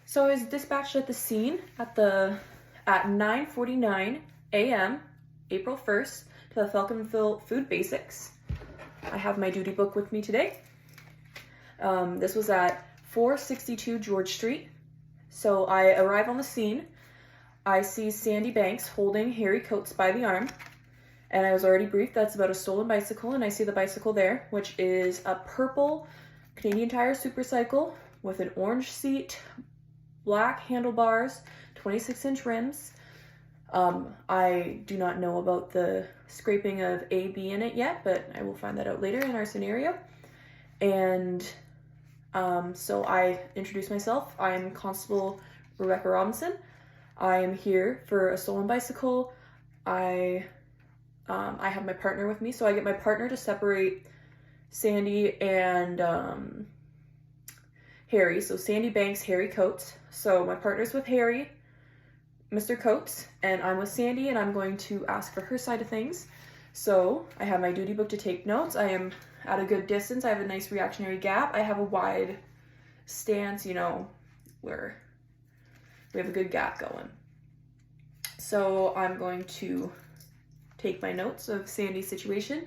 So I was dispatched at the scene at 9:49 a.m. April 1st to the Falconville Food Basics. I have my duty book with me today. This was at 462 George Street. So I arrive on the scene. I see Sandy Banks holding Harry Coates by the arm. And I was already briefed that's about a stolen bicycle, and I see the bicycle there, which is a purple Canadian Tire Supercycle with an orange seat, black handlebars, 26-inch rims. I do not know about the scraping of A, B in it yet, but I will find that out later in our scenario. And so I introduce myself. I am Constable Rebecca Robinson. I am here for a stolen bicycle. I have my partner with me, so I get my partner to separate Sandy and Harry. So Sandy Banks, Harry Coates. So my partner's with Harry, Mr. Coates, and I'm with Sandy, and I'm going to ask for her side of things. So I have my duty book to take notes. I am at a good distance. I have a nice reactionary gap. I have a wide stance, where we have a good gap going. So I'm going to take my notes of Sandy's situation.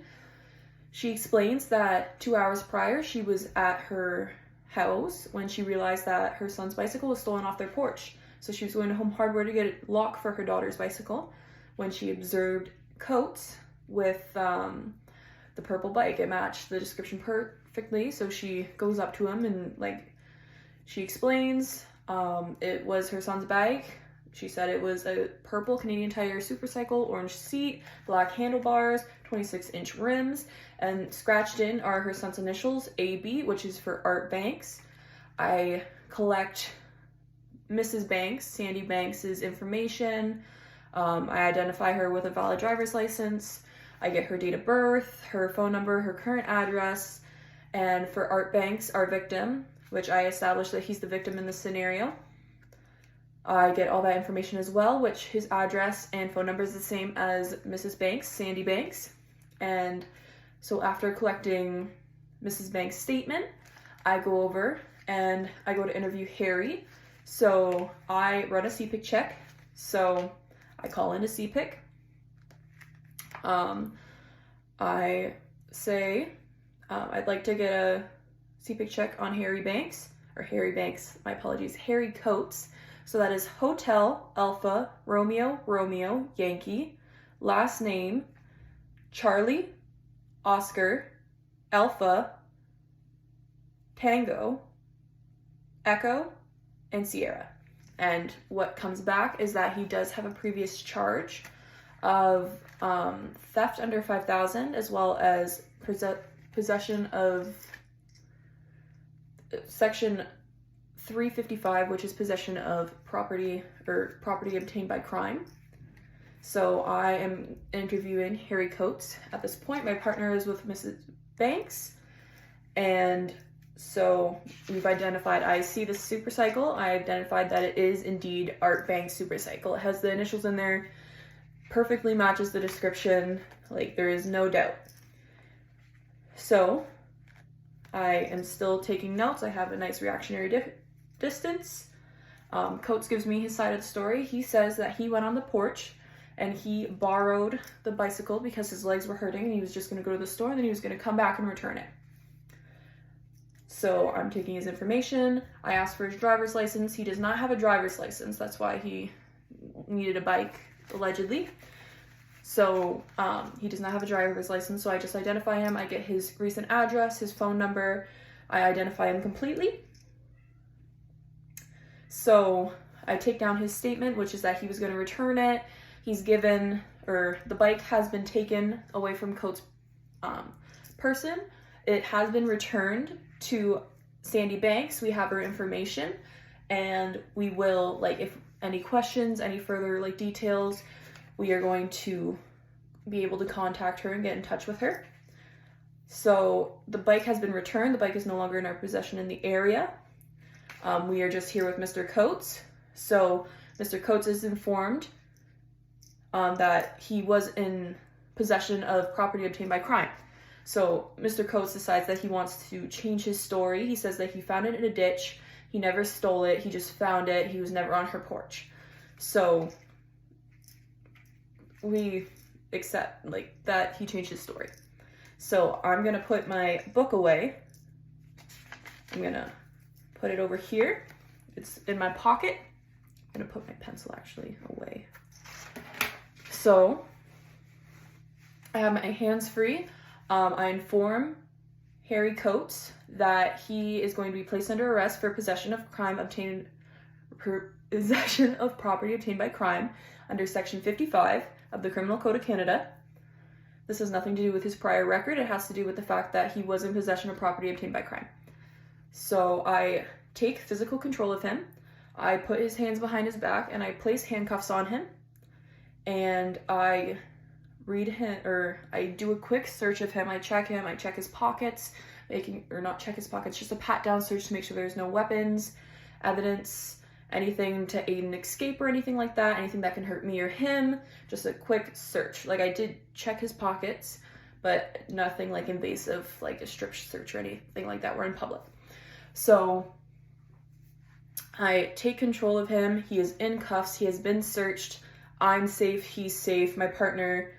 She explains that 2 hours prior, she was at her house when she realized that her son's bicycle was stolen off their porch. So she was going to Home Hardware to get a lock for her daughter's bicycle when she observed Coates with the purple bike. It matched the description perfectly. So she goes up to him and she explains it was her son's bike. She said it was a purple Canadian Tire Supercycle, orange seat, black handlebars, 26-inch rims, and scratched in are her son's initials, AB, which is for Art Banks. I collect Mrs. Banks, Sandy Banks' information. I identify her with a valid driver's license. I get her date of birth, her phone number, her current address, and for Art Banks, our victim, which I established that he's the victim in this scenario. I get all that information as well, which his address and phone number is the same as Mrs. Banks, Sandy Banks. And so after collecting Mrs. Banks' statement, I go over and I go to interview Harry. So I run a CPIC check. So I call in a CPIC. I say I'd like to get a CPIC check on Harry Banks, Harry Coates. So that is Hotel Alpha Romeo Yankee, last name Charlie Oscar Alpha Tango Echo and Sierra. And what comes back is that he does have a previous charge of theft under $5,000 as well as possession of section 355, which is possession of property obtained by crime. So I am interviewing Harry Coates at this point. My partner is with Mrs. Banks, and so we've identified, I see the supercycle. I identified that it is indeed Art Banks Supercycle. It has the initials in there, perfectly matches the description, there is no doubt. So I am still taking notes. I have a nice reactionary distance. Coates gives me his side of the story. He says that he went on the porch and he borrowed the bicycle because his legs were hurting and he was just going to go to the store and then he was going to come back and return it. So I'm taking his information. I asked for his driver's license. He does not have a driver's license. That's why he needed a bike, allegedly. So he does not have a driver's license, so I just identify him. I get his recent address, his phone number. I identify him completely. So I take down his statement, which is that he was going to return it. The bike has been taken away from Coates' person. It has been returned to Sandy Banks. We have her information, and we will, if any questions, any further details, we are going to be able to contact her and get in touch with her. So the bike has been returned. The bike is no longer in our possession in the area. We are just here with Mr. Coates. So Mr. Coates is informed that he was in possession of property obtained by crime. So Mr. Coates decides that he wants to change his story. He says that he found it in a ditch, He never stole it. He just found it. He was never on her porch. So we accept like that he changed his story. So I'm gonna put my book away. I'm gonna put it over here. It's in my pocket. I'm gonna put my pencil actually away. So I have my hands free. I inform Harry Coates that he is going to be placed under arrest for possession of property obtained by crime under Section 55 of the Criminal Code of Canada. This has nothing to do with his prior record. It has to do with the fact that he was in possession of property obtained by crime. So I take physical control of him. I put his hands behind his back and I place handcuffs on him. And I read him, or I do a quick search of him. I check him. I check his pockets, not check his pockets, just a pat down search to make sure there's no weapons, evidence, anything to aid an escape or anything like that, anything that can hurt me or him. Just a quick search. Like, I did check his pockets, but nothing like invasive, like a strip search or anything like that. We're in public. So I take control of him. He is in cuffs. He has been searched. I'm safe. He's safe. My partner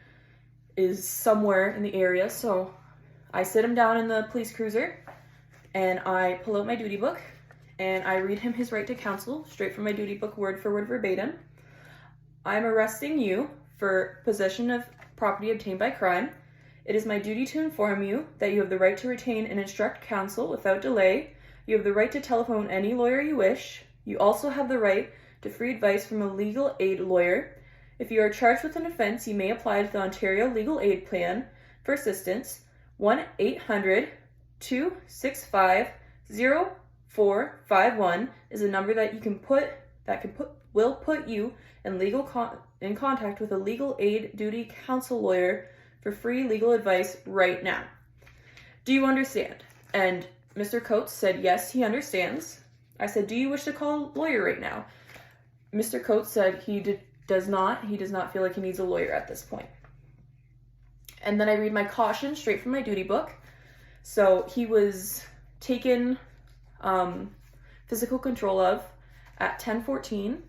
is somewhere in the area. So I sit him down in the police cruiser and I pull out my duty book and I read him his right to counsel straight from my duty book, word for word, verbatim. I'm arresting you for possession of property obtained by crime. It is my duty to inform you that you have the right to retain and instruct counsel without delay. You have the right to telephone any lawyer you wish. You also have the right to free advice from a legal aid lawyer. If you are charged with an offense, you may apply to the Ontario Legal Aid Plan for assistance. 1-800-265-0451 is a number that will put you in in contact with a legal aid duty counsel lawyer for free legal advice right now. Do you understand? And Mr. Coates said yes, he understands. I said, do you wish to call a lawyer right now? Mr. Coates said he does not feel like he needs a lawyer at this point. And then I read my caution straight from my duty book. So he was taken physical control of at 10:14.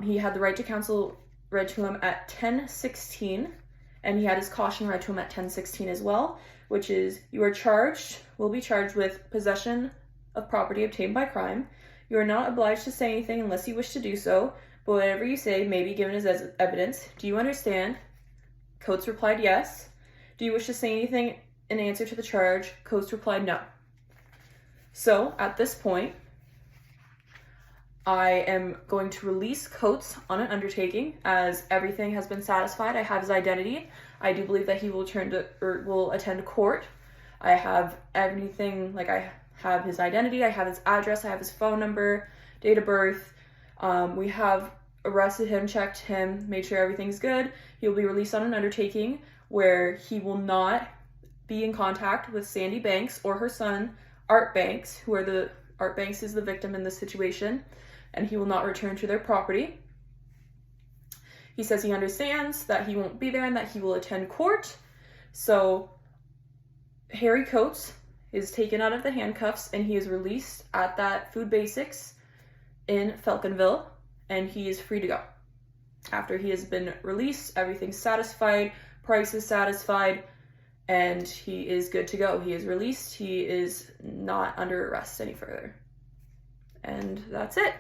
He had the right to counsel read to him at 10:16, and he had his caution read to him at 10:16 as well, which is, you will be charged with possession of property obtained by crime. You are not obliged to say anything unless you wish to do so, but whatever you say may be given as evidence. Do you understand? Coates replied yes. Do you wish to say anything in answer to the charge? Coates replied no. So at this point, I am going to release Coates on an undertaking as everything has been satisfied. I have his identity. I do believe that he will will attend court. I have everything, like I have his identity, I have his address, I have his phone number, date of birth. We have arrested him, checked him, made sure everything's good. He will be released on an undertaking where he will not be in contact with Sandy Banks or her son, Art Banks, Art Banks is the victim in this situation, and he will not return to their property. He says he understands that he won't be there and that he will attend court. So Harry Coates is taken out of the handcuffs and he is released at that Food Basics in Falconville, and he is free to go. After he has been released, everything's satisfied, price is satisfied, and he is good to go. He is released. He is not under arrest any further. And that's it.